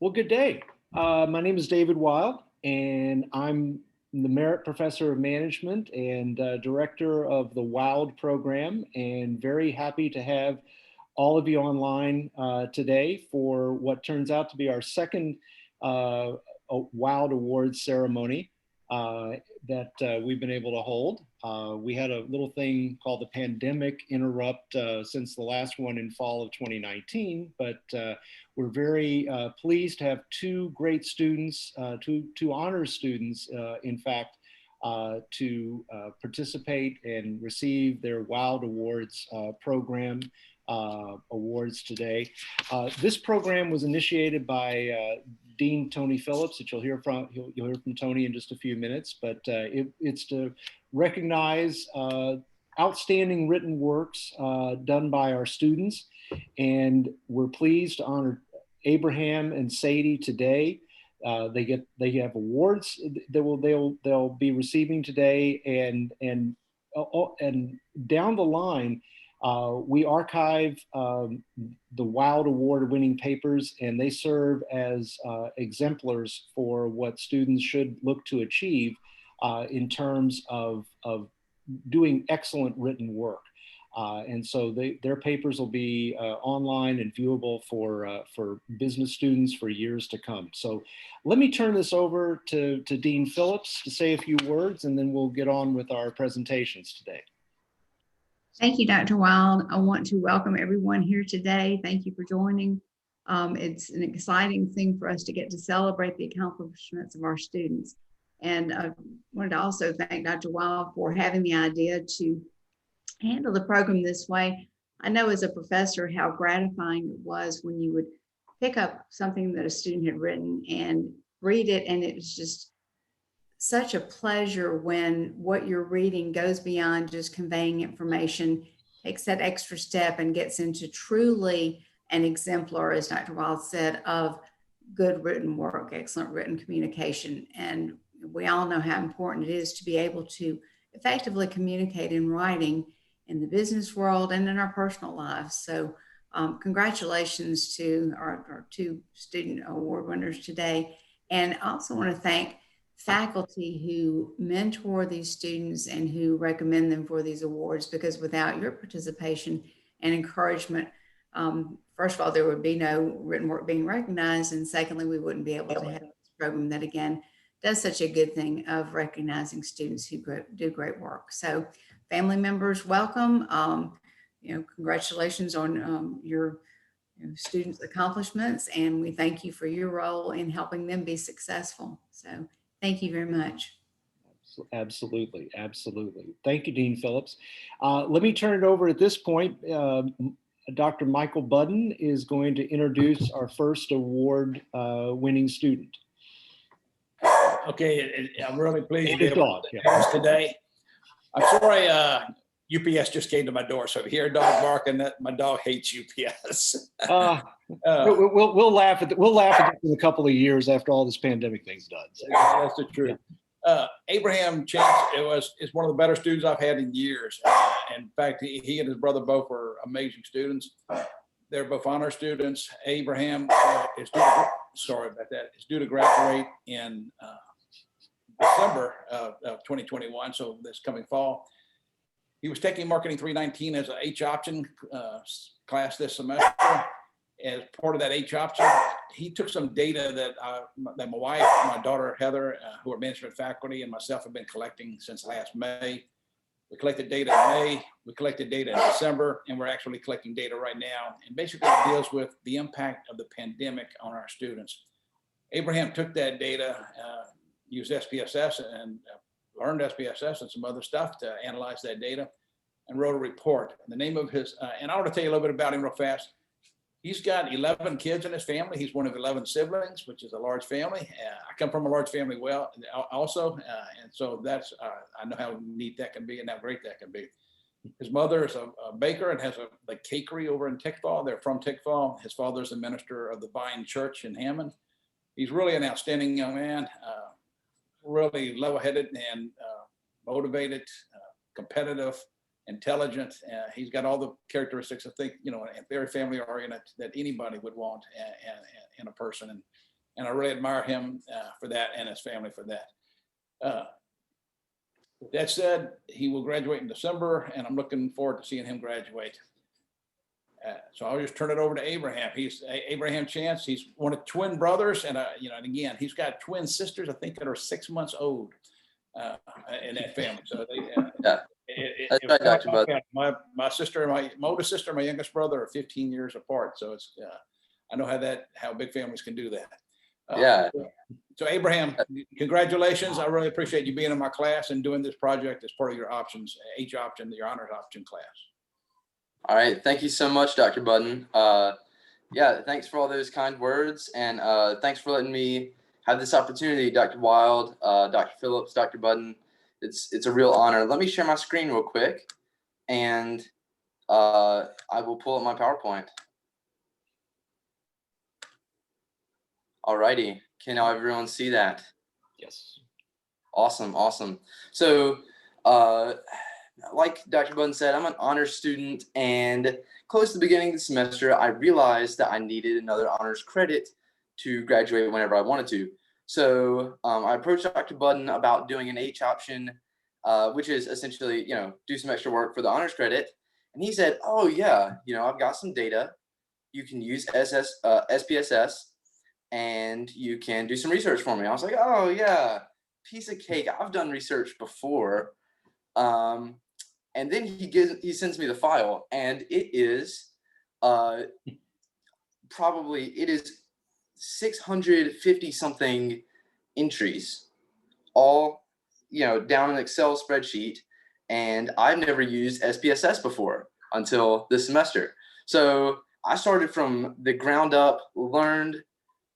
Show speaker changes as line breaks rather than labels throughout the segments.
Well, good day. My name is David Wild, and I'm the Merit Professor of Management and Director of the WOWED program, and very happy to have all of you online today for what turns out to be our second WOWED Awards ceremony that we've been able to hold. We had a little thing called the pandemic interrupt since the last one in fall of 2019, but we're very pleased to have two great students, two honors students, in fact, to participate and receive their WOWED Awards program awards today. This program was initiated by Dean Tony Phillips, that you'll hear from Tony in just a few minutes, but it's to recognize outstanding written works done by our students, and we're pleased to honor Abraham and Saydie today. They have awards that they'll be receiving today, and down the line. We archive the WOWED Award winning papers, and they serve as exemplars for what students should look to achieve in terms of doing excellent written work. And so their papers will be online and viewable for business students for years to come. So let me turn this over to Dean Phillips to say a few words, and then we'll get on with our presentations today.
Thank you, Dr. Wild. I want to welcome everyone here today. Thank you for joining. It's an exciting thing for us to get to celebrate the accomplishments of our students. And I wanted to also thank Dr. Wild for having the idea to handle the program this way. I know as a professor how gratifying it was when you would pick up something that a student had written and read it, and it was just such a pleasure when what you're reading goes beyond just conveying information, takes that extra step and gets into truly an exemplar, as Dr. Wild said, of good written work, excellent written communication. And we all know how important it is to be able to effectively communicate in writing in the business world and in our personal lives. So congratulations to our two student award winners today. And I also want to thank faculty who mentor these students and who recommend them for these awards, because without your participation and encouragement, first of all, there would be no written work being recognized, and secondly, we wouldn't be able to have this program that, again, does such a good thing of recognizing students who do great work. So family members, welcome. Congratulations on your students' accomplishments, and we thank you for your role in helping them be successful. So thank you very much.
Absolutely. Absolutely. Thank you, Dean Phillips. Let me turn it over at this point. Dr. Michael Budden is going to introduce our first award winning student.
Okay, I'm really pleased to
be
able to do this today. I'm sorry, UPS just came to my door, so if you hear a dog barking, that my dog hates UPS.
We'll laugh at it in a couple of years after all this pandemic thing's done. So.
That's the truth. Yeah. Abraham Chance is one of the better students I've had in years. In fact, he and his brother both were amazing students. They're both honor students. Abraham is due to graduate in December of 2021, so this coming fall. He was taking Marketing 319 as an H option class this semester. As part of that H option, he took some data that my wife, my daughter Heather, who are management faculty, and myself have been collecting since last May. We collected data in May, we collected data in December, and we're actually collecting data right now. And basically it deals with the impact of the pandemic on our students. Abraham took that data, used SPSS and learned SPSS and some other stuff to analyze that data, and wrote a report. And the name of his, and I want to tell you a little bit about him real fast. He's got 11 kids in his family. He's one of 11 siblings, which is a large family. I come from a large family also. And so that's, I know how neat that can be and how great that can be. His mother is a baker and has a cakery over in Tickfaw. They're from Tickfaw. His father's a minister of the Vine Church in Hammond. He's really an outstanding young man, really level-headed and motivated, competitive, intelligent. He's got all the characteristics, I think, very family oriented that anybody would want in a person. And I really admire him for that, and his family for that. With that said, he will graduate in December, and I'm looking forward to seeing him graduate. So I'll just turn it over to Abraham. He's Abraham Chance. He's one of twin brothers, and and again, he's got twin sisters, I think, that are 6 months old in that family. So
That's right, Dr. Budden.
My sister, my oldest sister, my youngest brother are 15 years apart. So it's I know how big families can do that.
Yeah.
So Abraham, congratulations. I really appreciate you being in my class and doing this project as part of your options, H option, your honors option class.
All right. Thank you so much, Dr. Budden. Yeah, thanks for all those kind words. And thanks for letting me have this opportunity, Dr. Wild, Dr. Phillips, Dr. Budden. It's a real honor. Let me share my screen real quick, and I will pull up my PowerPoint. All righty. Can now everyone see that?
Yes.
Awesome. Awesome. So, like Dr. Budden said, I'm an honors student, and close to the beginning of the semester, I realized that I needed another honors credit to graduate whenever I wanted to. So I approached Dr. Budden about doing an H option, which is essentially, do some extra work for the honors credit. And he said, oh yeah, I've got some data. You can use SPSS, and you can do some research for me. I was like, oh yeah, piece of cake. I've done research before. And then he sends me the file, and it is it is 650 something entries, all down an Excel spreadsheet. And I've never used SPSS before until this semester. So I started from the ground up, learned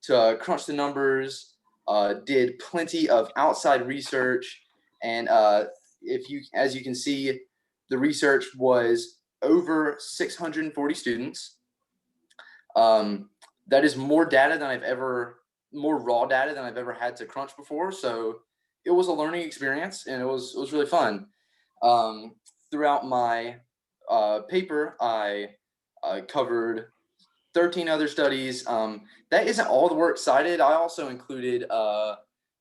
to crunch the numbers, did plenty of outside research, and as you can see, the research was over 640 students. That is more raw data than I've ever had to crunch before. So it was a learning experience, and it was really fun. Throughout my paper, I covered 13 other studies. That isn't all the work cited. I also included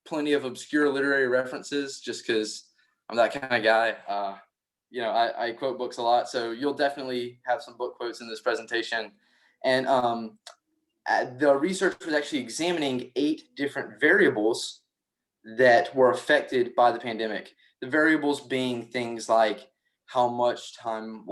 plenty of obscure literary references, just because I'm that kind of guy. I quote books a lot, so you'll definitely have some book quotes in this presentation. And the research was actually examining 8 different variables that were affected by the pandemic. The variables being things like how much time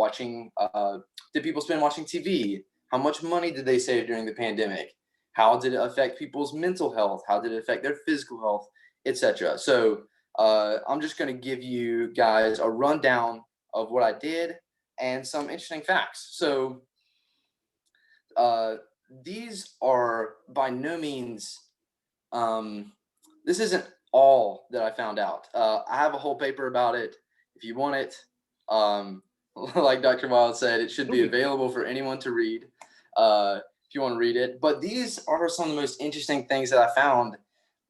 did people spend watching TV? How much money did they save during the pandemic? How did it affect people's mental health? How did it affect their physical health, etc.? So I'm just going to give you guys a rundown of what I did and some interesting facts. So these are by no means, this isn't all that I found out. I have a whole paper about it. If you want it, like Dr. Wild said, it should be available for anyone to read if you want to read it. But these are some of the most interesting things that I found.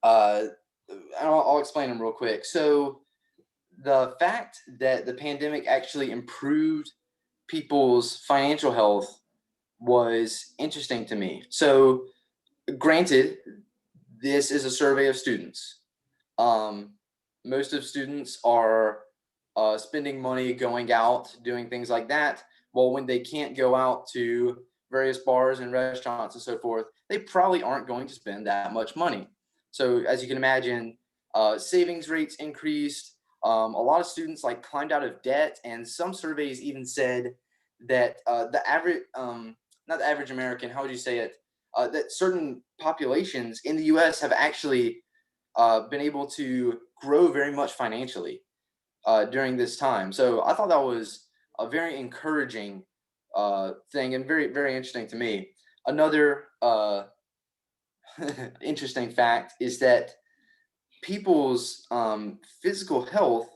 I'll explain them real quick. So the fact that the pandemic actually improved people's financial health was interesting to me. So granted, this is a survey of students. Most of students are spending money going out, doing things like that. Well, when they can't go out to various bars and restaurants and so forth, they probably aren't going to spend that much money. So as you can imagine, savings rates increased. A lot of students climbed out of debt, and some surveys even said that the average, not the average American, how would you say it? That certain populations in the U.S. have actually been able to grow very much financially during this time. So I thought that was a very encouraging thing, and very, very interesting to me. Another interesting fact is that people's physical health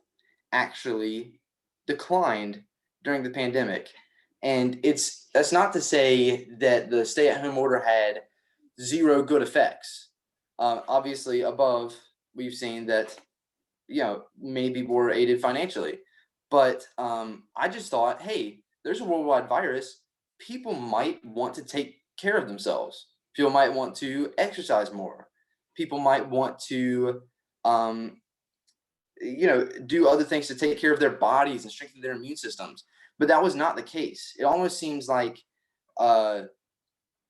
actually declined during the pandemic. And that's not to say that the stay-at-home order had zero good effects. Obviously, above, we've seen that many people were aided financially. But I just thought, hey, there's a worldwide virus. People might want to take care of themselves. People might want to exercise more. People might want to, do other things to take care of their bodies and strengthen their immune systems. But that was not the case. It almost seems like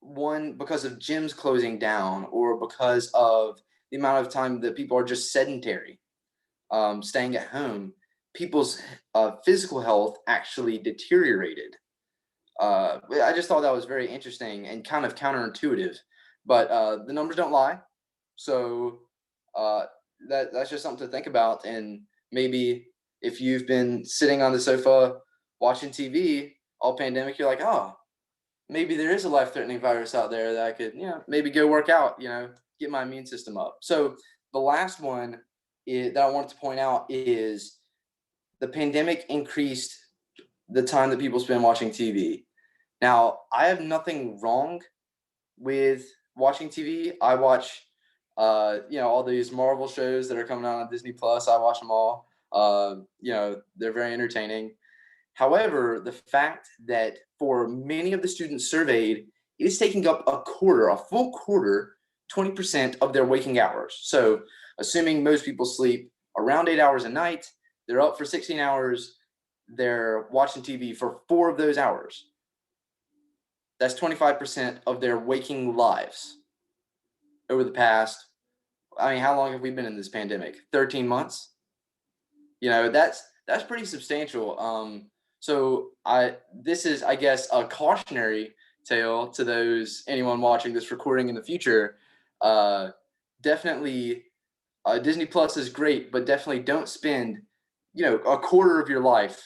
one, because of gyms closing down, or because of the amount of time that people are just sedentary, staying at home, people's physical health actually deteriorated. I just thought that was very interesting and kind of counterintuitive, but the numbers don't lie. So that's just something to think about. And maybe if you've been sitting on the sofa watching TV all pandemic, you're like, oh, maybe there is a life-threatening virus out there that I could, maybe go work out, get my immune system up. So the last one that I wanted to point out is the pandemic increased the time that people spend watching TV. Now, I have nothing wrong with watching TV. I watch, all these Marvel shows that are coming out on Disney Plus. I watch them all. They're very entertaining. However, the fact that for many of the students surveyed, it is taking up a full quarter, 20% of their waking hours. So assuming most people sleep around 8 hours a night, they're up for 16 hours, they're watching TV for 4 of those hours. That's 25% of their waking lives over the past, how long have we been in this pandemic? 13 months? That's pretty substantial. So this is, I guess, a cautionary tale to anyone watching this recording in the future. Definitely, Disney Plus is great, but definitely don't spend, a quarter of your life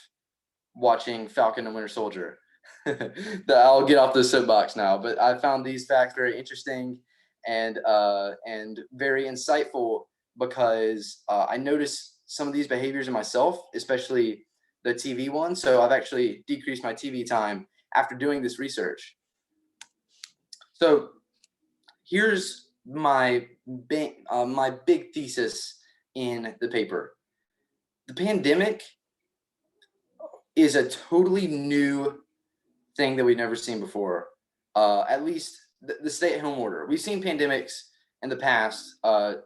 watching Falcon and Winter Soldier. I'll get off the soapbox now, but I found these facts very interesting and very insightful, because I noticed some of these behaviors in myself, especially the TV one. So I've actually decreased my TV time after doing this research. So here's my big thesis in the paper. The pandemic is a totally new thing that we've never seen before. At least the stay-at-home order. We've seen pandemics in the past.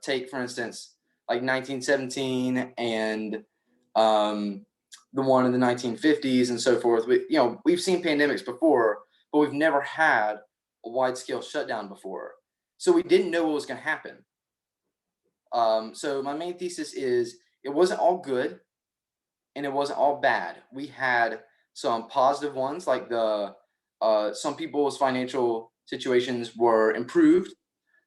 Take, for instance, like 1917 and the one in the 1950s and so forth. We've seen pandemics before, but we've never had a wide-scale shutdown before. So we didn't know what was going to happen. So my main thesis is it wasn't all good and it wasn't all bad. We had some positive ones, like some people's financial situations were improved.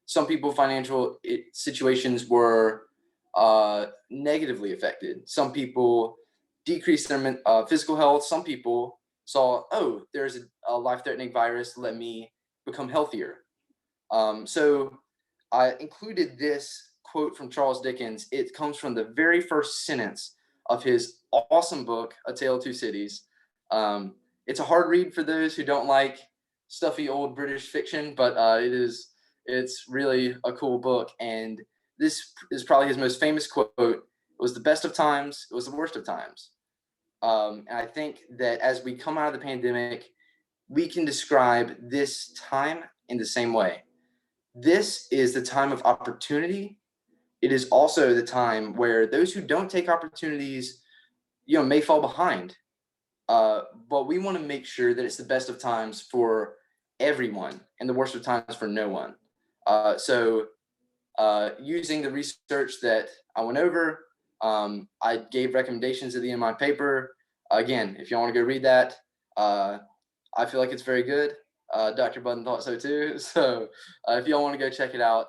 Some people's financial situations were negatively affected. Some people decreased their physical health. Some people saw, oh, there's a life-threatening virus, let me become healthier. So I included this quote from Charles Dickens. It comes from the very first sentence of his awesome book, A Tale of Two Cities. It's a hard read for those who don't like stuffy old British fiction, but it's really a cool book. And this is probably his most famous quote. It was the best of times, it was the worst of times. And I think that as we come out of the pandemic, we can describe this time in the same way. This is the time of opportunity. It is also the time where those who don't take opportunities, may fall behind. But we want to make sure that it's the best of times for everyone and the worst of times for no one. So using the research that I went over, I gave recommendations at the end of my paper. Again, if you want to go read that, I feel like it's very good. Dr. Budden thought so too. So if y'all want to go check it out,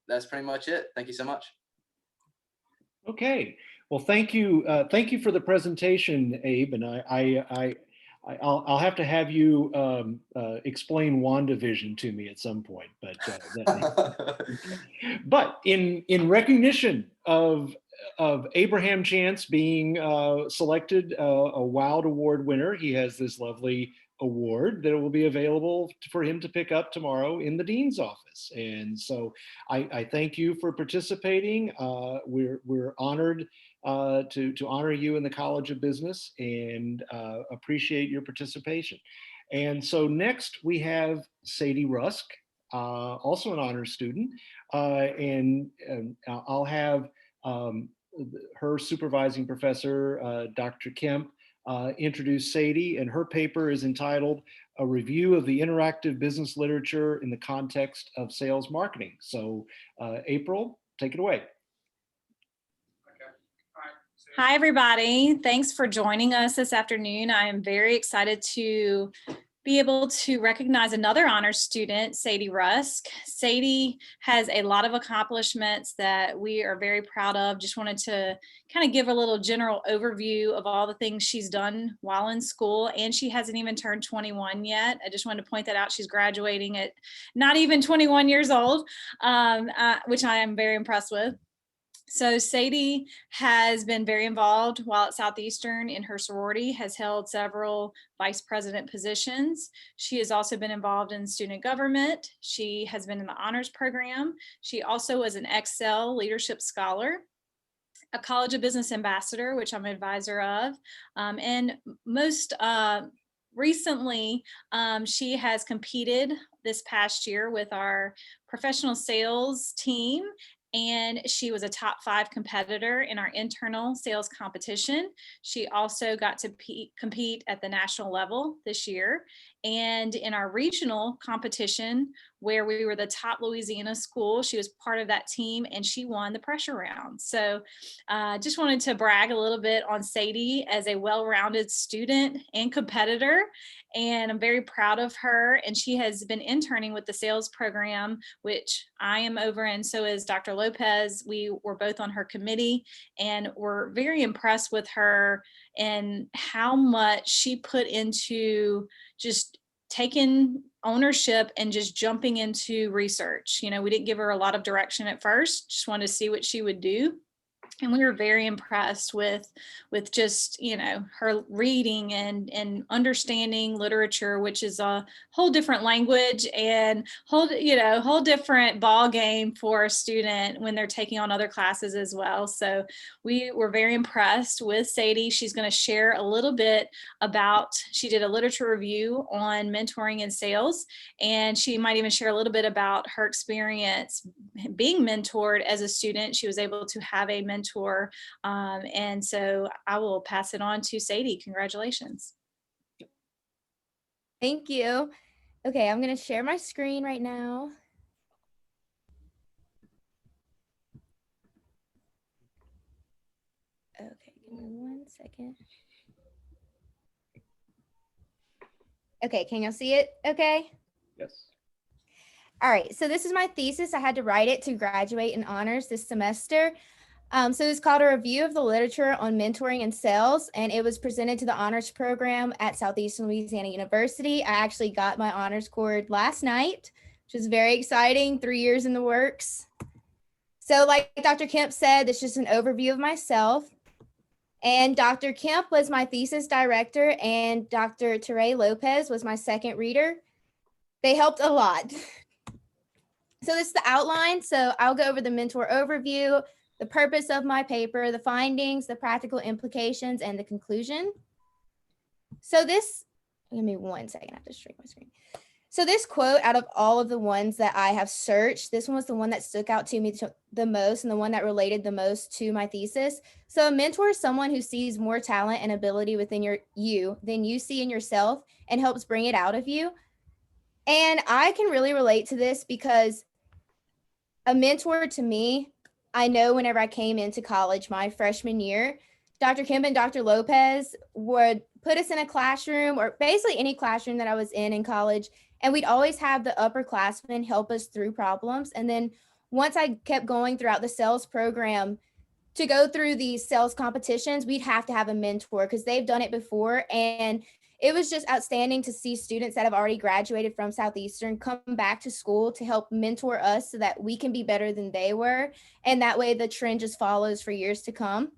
that's pretty much it. Thank you so much.
Okay. Well, thank you. Thank you for the presentation, Abe. And I'll have to have you explain WandaVision to me at some point. But in recognition of Abraham Chance being selected a WOWED Award winner, he has this lovely award that will be available for him to pick up tomorrow in the dean's office. And so I thank you for participating. We're honored to honor you in the College of Business, and appreciate your participation. And so next we have Saydie Rusk, also an honors student, and I'll have her supervising professor, Dr. Kemp, introduce Saydie, and her paper is entitled "A Review of the Interactive Business Literature in the Context of Sales Marketing." So April, take it away.
Hi, everybody. Thanks for joining us this afternoon. I am very excited to be able to recognize another honors student, Saydie Rusk. Saydie has a lot of accomplishments that we are very proud of. Just wanted to kind of give a little general overview of all the things she's done while in school, and she hasn't even turned 21 yet. I just wanted to point that out. She's graduating at not even 21 years old, which I am very impressed with. So Saydie has been very involved while at Southeastern in her sorority, has held several vice president positions. She has also been involved in student government. She has been in the honors program. She also was an Excel leadership scholar, a College of Business ambassador, which I'm an advisor of, and most recently, she has competed this past year with our professional sales team, and she was a top 5 competitor in our internal sales competition. She also got to compete at the national level this year, and in our regional competition, where we were the top Louisiana school, she was part of that team, and she won the pressure round. So just wanted to brag a little bit on Saydie as a well-rounded student and competitor, and I'm very proud of her. And she has been interning with the sales program, which I am over, and so is Dr. Lopez. We were both on her committee, and we're very impressed with her and how much she put into just taking ownership and just jumping into research. You know, we didn't give her a lot of direction at first, just wanted to see what she would do. And we were very impressed with just, you know, her reading and understanding literature, which is a whole different language and whole different ball game for a student when they're taking on other classes as well. So we were very impressed with Saydie. She's going to share a little bit about, she did a literature review on mentoring and sales, and she might even share a little bit about her experience being mentored as a student. She was able to have a mentor. And so I will pass it on to Saydie. Congratulations.
Thank you. Okay, I'm going to share my screen right now. Okay, give me 1 second. Okay, can y'all see it? Okay.
Yes.
All right, so this is my thesis. I had to write it to graduate in honors this semester. So it's called A Review of the Literature on Mentoring and Sales, and it was presented to the honors program at Southeastern Louisiana University. I actually got my honors cord last night, which is very exciting, 3 years in the works. So like Dr. Kemp said, this is just an overview of myself. And Dr. Kemp was my thesis director, and Dr. Teray Lopez was my second reader. They helped a lot. So this is the outline. So I'll go over the mentor overview, the purpose of my paper, the findings, the practical implications, and the conclusion. So this, give me 1 second, I have to shrink my screen. So this quote, out of all of the ones that I have searched, this one was the one that stuck out to me the most and the one that related the most to my thesis. So a mentor is someone who sees more talent and ability within you than you see in yourself and helps bring it out of you. And I can really relate to this because a mentor to me, I know whenever I came into college my freshman year, Dr. Kemp and Dr. Lopez would put us in a classroom, or basically any classroom that I was in college, and we'd always have the upperclassmen help us through problems. And then once I kept going throughout the sales program, to go through these sales competitions, we'd have to have a mentor because they've done it before. And it was just outstanding to see students that have already graduated from Southeastern come back to school to help mentor us so that we can be better than they were. And that way the trend just follows for years to come.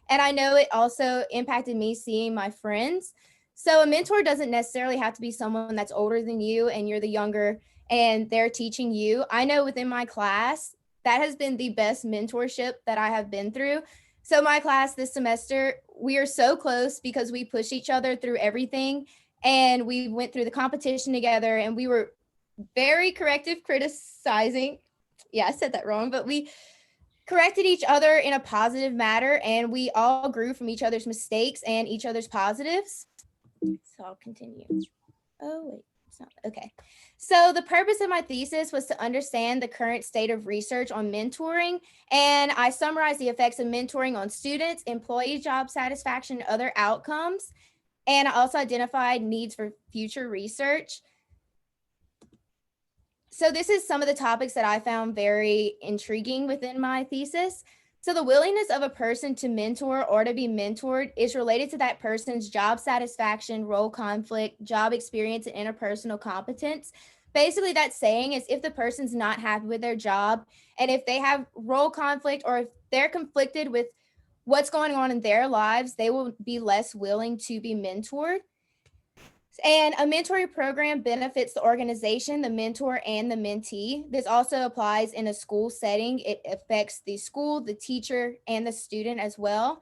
And I know it also impacted me seeing my friends So a mentor doesn't necessarily have to be someone that's older than you and you're the younger and they're teaching you. I know within my class, that has been the best mentorship that I have been through. So my class this semester, we are so close because we push each other through everything. And we went through the competition together and we were very corrective criticizing. Yeah, I said that wrong, but we corrected each other in a positive manner and we all grew from each other's mistakes and each other's positives. So I'll continue. Oh, wait, it's not, okay. So the purpose of my thesis was to understand the current state of research on mentoring, and I summarized the effects of mentoring on students, employee job satisfaction, and other outcomes. And I also identified needs for future research. So this is some of the topics that I found very intriguing within my thesis. So the willingness of a person to mentor or to be mentored is related to that person's job satisfaction, role conflict, job experience, and interpersonal competence. Basically, that's saying is if the person's not happy with their job and if they have role conflict or if they're conflicted with what's going on in their lives, they will be less willing to be mentored. And a mentoring program benefits the organization, the mentor, and the mentee. This also applies in a school setting. It affects the school, the teacher, and the student as well.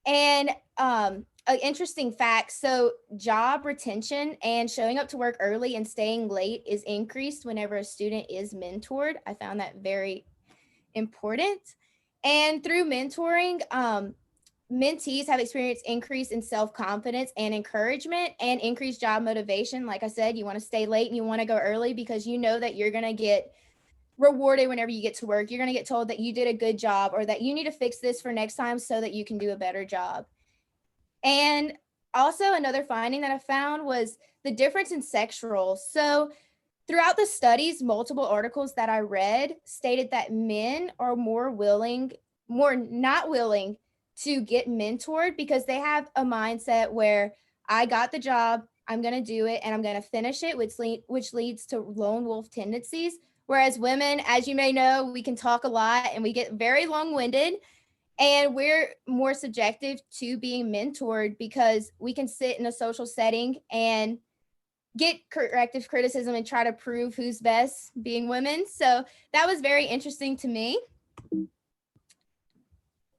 And an interesting fact, so job retention and showing up to work early and staying late is increased whenever a student is mentored. I found that very important. And through mentoring, mentees have experienced increase in self-confidence and encouragement and increased job motivation. Like I said, you want to stay late and you want to go early because you know that you're going to get rewarded whenever you get to work. You're going to get told that you did a good job or that you need to fix this for next time so that you can do a better job. And also another finding that I found was the difference in sex roles. So throughout the studies, multiple articles that I read stated that men are more not willing to get mentored because they have a mindset where I got the job, I'm going to do it, and I'm going to finish it, which leads to lone wolf tendencies. Whereas women, as you may know, we can talk a lot and we get very long-winded, and we're more subjective to being mentored because we can sit in a social setting and get corrective criticism and try to prove who's best, being women. So that was very interesting to me.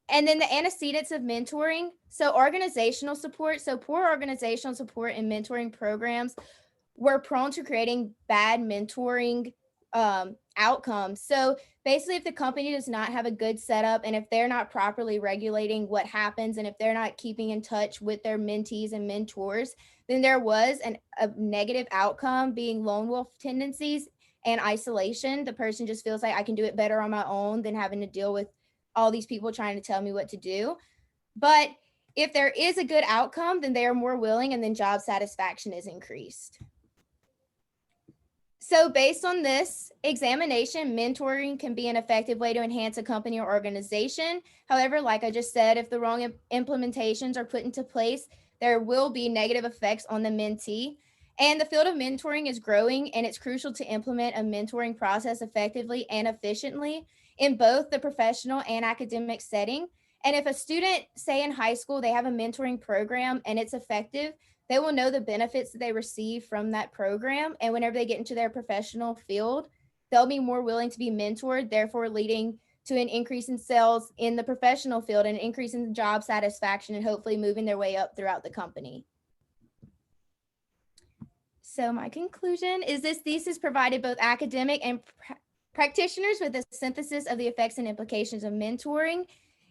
And then the antecedents of mentoring. So organizational support. So poor organizational support and mentoring programs were prone to creating bad mentoring outcomes. So basically, if the company does not have a good setup and if they're not properly regulating what happens and if they're not keeping in touch with their mentees and mentors, then there was a negative outcome being lone wolf tendencies and isolation. The person just feels like I can do it better on my own than having to deal with all these people trying to tell me what to do. But if there is a good outcome, then they are more willing and then job satisfaction is increased. So based on this examination, mentoring can be an effective way to enhance a company or organization. However, like I just said, if the wrong implementations are put into place, there will be negative effects on the mentee. And the field of mentoring is growing, and it's crucial to implement a mentoring process effectively and efficiently in both the professional and academic setting. And if a student, say in high school, they have a mentoring program and it's effective, they will know the benefits that they receive from that program. And whenever they get into their professional field, they'll be more willing to be mentored, therefore leading to an increase in sales in the professional field and an increase in job satisfaction and hopefully moving their way up throughout the company. So my conclusion is this thesis provided both academic and practitioners with a synthesis of the effects and implications of mentoring.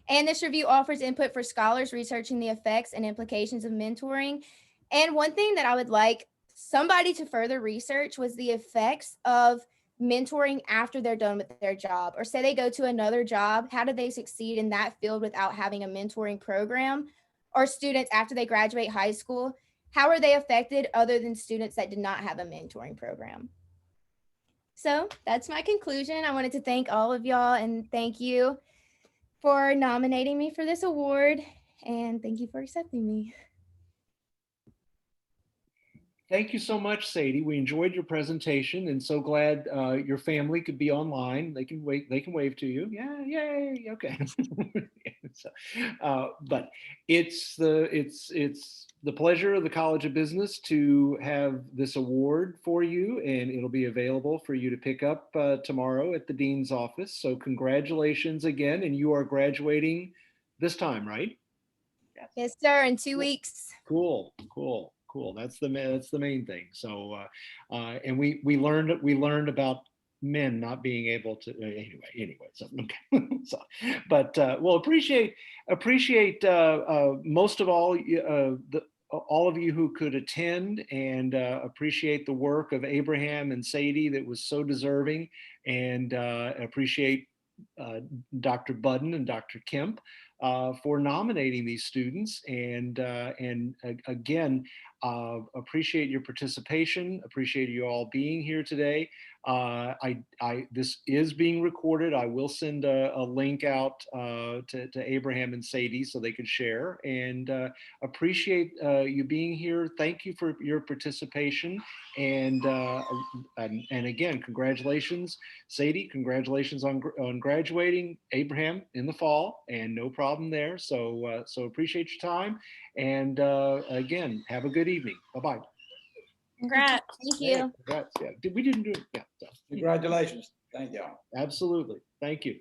And this review offers input for scholars researching the effects and implications of mentoring. And one thing that I would like somebody to further research was the effects of mentoring after they're done with their job, or say they go to another job, how do they succeed in that field without having a mentoring program? Or students after they graduate high school, how are they affected other than students that did not have a mentoring program? So that's my conclusion. I wanted to thank all of y'all and thank you for nominating me for this award, and thank you for accepting me.
Thank you so much, Saydie. We enjoyed your presentation and so glad your family could be online. They can wave to you. Yeah, yay. Okay. So, but it's the pleasure of the College of Business to have this award for you, and it'll be available for you to pick up tomorrow at the Dean's office. So congratulations again, and you are graduating this time, right?
Yes, sir. In 2 weeks.
Cool. That's the main thing. So, and we learned about men not being able to anyway. So, okay. So, but well, appreciate most of all all of you who could attend, and appreciate the work of Abraham and Saydie that was so deserving, and appreciate Dr. Budden and Dr. Kemp for nominating these students, and again, appreciate your participation. Appreciate you all being here today. This is being recorded. I will send a link out to Abraham and Saydie so they could share, and appreciate you being here. Thank you for your participation, and again, congratulations, Saydie. Congratulations on graduating. Abraham in the fall, and no problem there. So appreciate your time, and again, have a good evening. Bye-bye.
Congrats.
Thank you.
Congrats. Yeah, we didn't do it. Yeah. So.
Congratulations. Thank y'all.
Absolutely. Thank you.